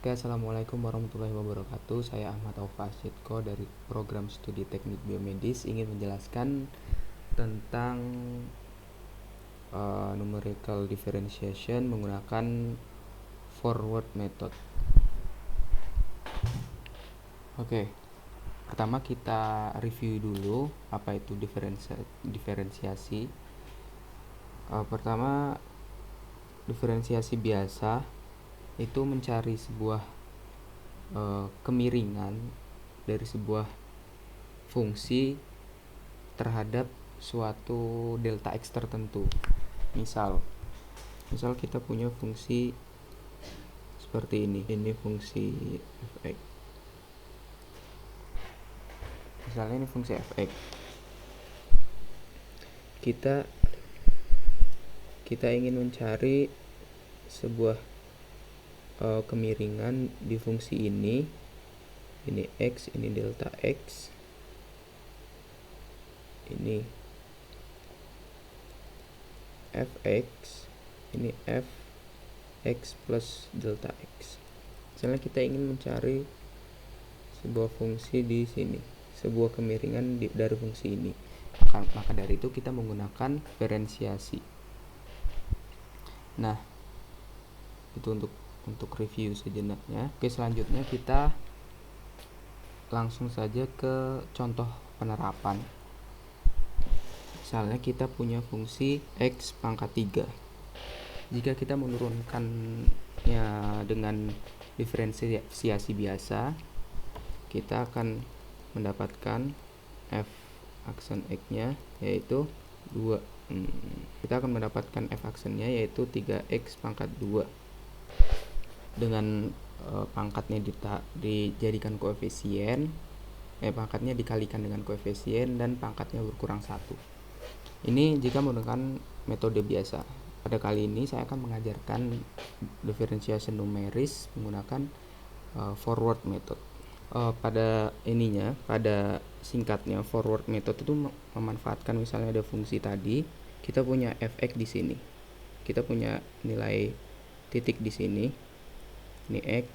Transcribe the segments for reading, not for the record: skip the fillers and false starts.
Oke, assalamualaikum warahmatullahi wabarakatuh. Saya Ahmad Taufasitko dari program studi teknik biomedis ingin menjelaskan tentang numerical differentiation menggunakan forward method. Oke, pertama kita review dulu apa itu diferensiasi. Pertama, diferensiasi biasa itu mencari sebuah kemiringan dari sebuah fungsi terhadap suatu delta x tertentu. Misal kita punya fungsi seperti ini fungsi fx. Misalnya ini fungsi fx. Kita ingin mencari sebuah kemiringan di fungsi ini x, ini delta x, ini fx, ini fx plus delta x. Misalnya kita ingin mencari sebuah fungsi di sini, sebuah kemiringan dari fungsi ini, maka dari itu kita menggunakan diferensiasi. Nah, itu untuk review sejenaknya. Oke, selanjutnya kita langsung saja ke contoh penerapan. Misalnya kita punya fungsi x pangkat 3. Jika kita menurunkannya dengan diferensiasi biasa, kita akan mendapatkan f aksen x-nya yaitu 2. Kita akan mendapatkan f aksennya yaitu 3x pangkat 2 dengan pangkatnya dijadikan koefisien, pangkatnya dikalikan dengan koefisien dan pangkatnya berkurang 1. Ini jika menggunakan metode biasa. Pada kali ini saya akan mengajarkan differentiation numeris menggunakan forward method. Pada singkatnya forward method itu memanfaatkan misalnya ada fungsi tadi, kita punya fx di sini, kita punya nilai titik di sini, ini x,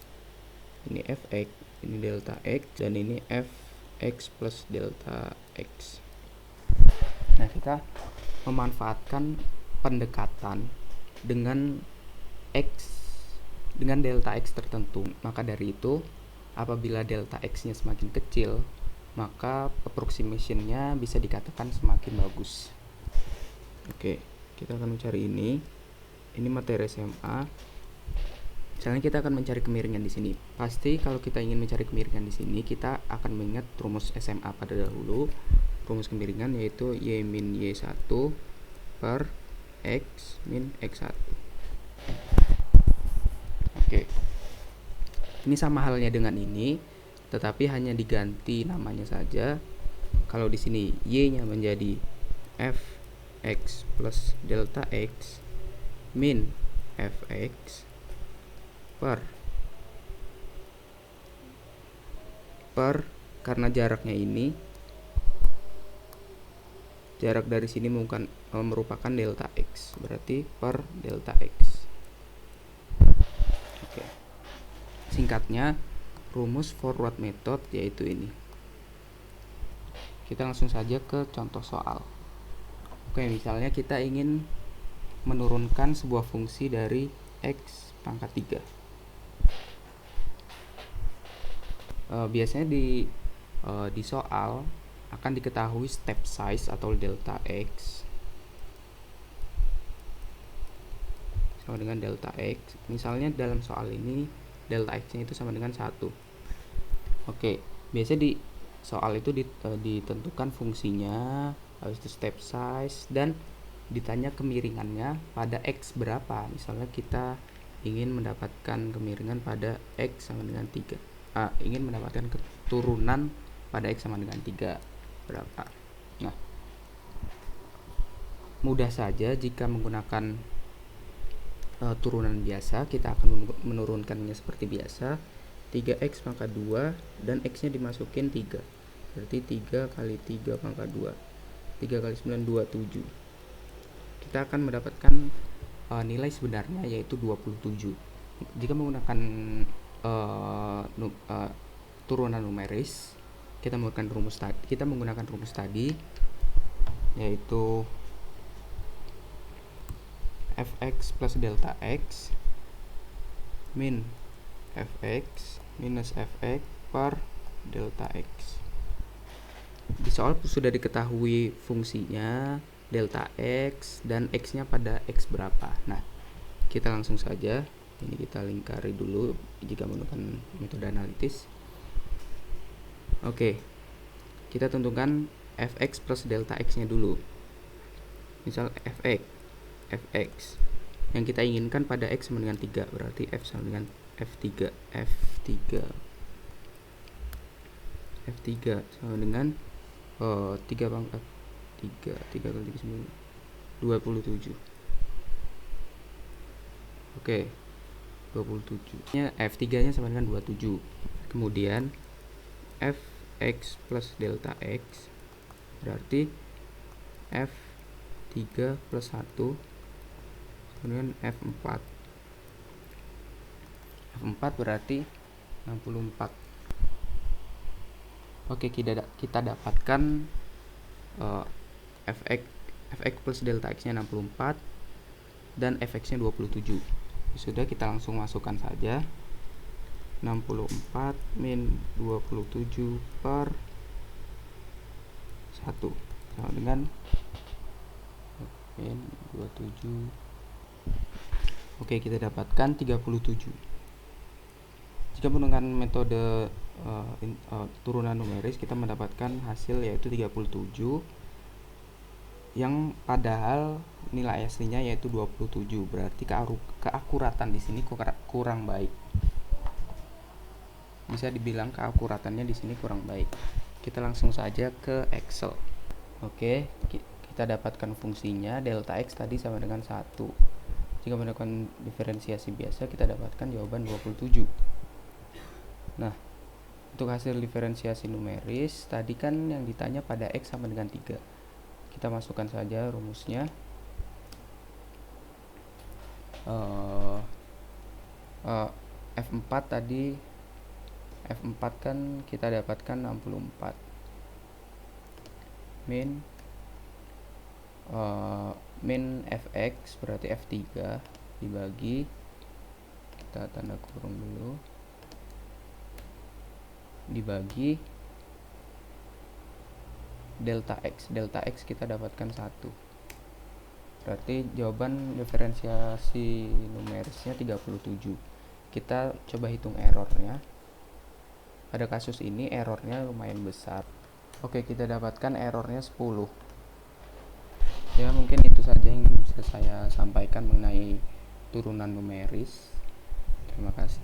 ini fx, ini delta x, dan ini fx plus delta x. Nah, kita memanfaatkan pendekatan dengan delta x tertentu. Maka dari itu, apabila delta x-nya semakin kecil, maka approximation-nya bisa dikatakan semakin bagus. Oke, kita akan mencari ini. Ini materi SMA. Misalnya kita akan mencari kemiringan di sini. Pasti kalau kita ingin mencari kemiringan di sini, kita akan mengingat rumus SMA pada dahulu. Rumus kemiringan yaitu y min y1 per x min x1. Oke. Ini sama halnya dengan ini, tetapi hanya diganti namanya saja. Kalau di sini y-nya menjadi fx plus delta x min fx per karena jaraknya ini, jarak dari sini merupakan delta x, berarti per delta x. Oke. Singkatnya, rumus forward method yaitu ini. Kita langsung saja ke contoh soal. Oke, misalnya kita ingin menurunkan sebuah fungsi dari x pangkat 3. Biasanya di soal akan diketahui step size atau delta x sama dengan delta x. Misalnya dalam soal ini delta x-nya itu sama dengan 1. Oke, biasanya di soal itu ditentukan fungsinya, habis itu step size, dan ditanya kemiringannya pada x berapa. Misalnya kita ingin mendapatkan kemiringan pada x sama dengan 3. Ingin mendapatkan keturunan pada x sama dengan 3 berapa. Nah, mudah saja jika menggunakan turunan biasa, kita akan menurunkannya seperti biasa. 3x pangkat 2 dan x-nya dimasukin 3. Berarti 3 kali 3 pangkat 2. 3 kali 9 27. Kita akan mendapatkan nilai sebenarnya yaitu 27. Jika menggunakan turunan numeris, kita menggunakan rumus tadi, yaitu fx plus delta x min fx minus fx per delta x. Di soal sudah diketahui fungsinya delta x dan x nya pada x berapa. Nah, kita langsung saja, ini kita lingkari dulu jika menggunakan metode analitis. Oke, kita tentukan fx plus delta x nya dulu. Misal fx yang kita inginkan pada x sama dengan 3, berarti f sama dengan f3 sama dengan 3 pangkat 3 kali 3 27. Oke, 27 nya f3 nya sama dengan 27. Kemudian fx plus delta x berarti f3 plus 1 kemudian f4 berarti 64. Oke, kita dapatkan fx plus delta x nya 64 dan fx nya 27. Sudah, kita langsung masukkan saja 64 min 27 per 1 sama dengan min 27. Oke, kita dapatkan 37. Jika menggunakan metode turunan numeris, kita mendapatkan hasil yaitu 37, yang padahal nilai aslinya yaitu 27. Berarti keakuratan di sini kurang baik. Bisa dibilang keakuratannya di sini kurang baik. Kita langsung saja ke Excel. Oke, kita dapatkan fungsinya delta x tadi sama dengan 1. Jika melakukan diferensiasi biasa, kita dapatkan jawaban 27. Nah, untuk hasil diferensiasi numeris tadi kan yang ditanya pada x sama dengan 3. Kita masukkan saja rumusnya. F4 tadi, F4 kan kita dapatkan 64 min fx berarti f3 dibagi, kita tanda kurung dulu, dibagi delta x kita dapatkan 1. Berarti jawaban diferensiasi numerisnya 37. Kita coba hitung errornya. Pada kasus ini errornya lumayan besar. Oke, kita dapatkan errornya 10. Ya, mungkin itu saja yang bisa saya sampaikan mengenai turunan numeris. Terima kasih.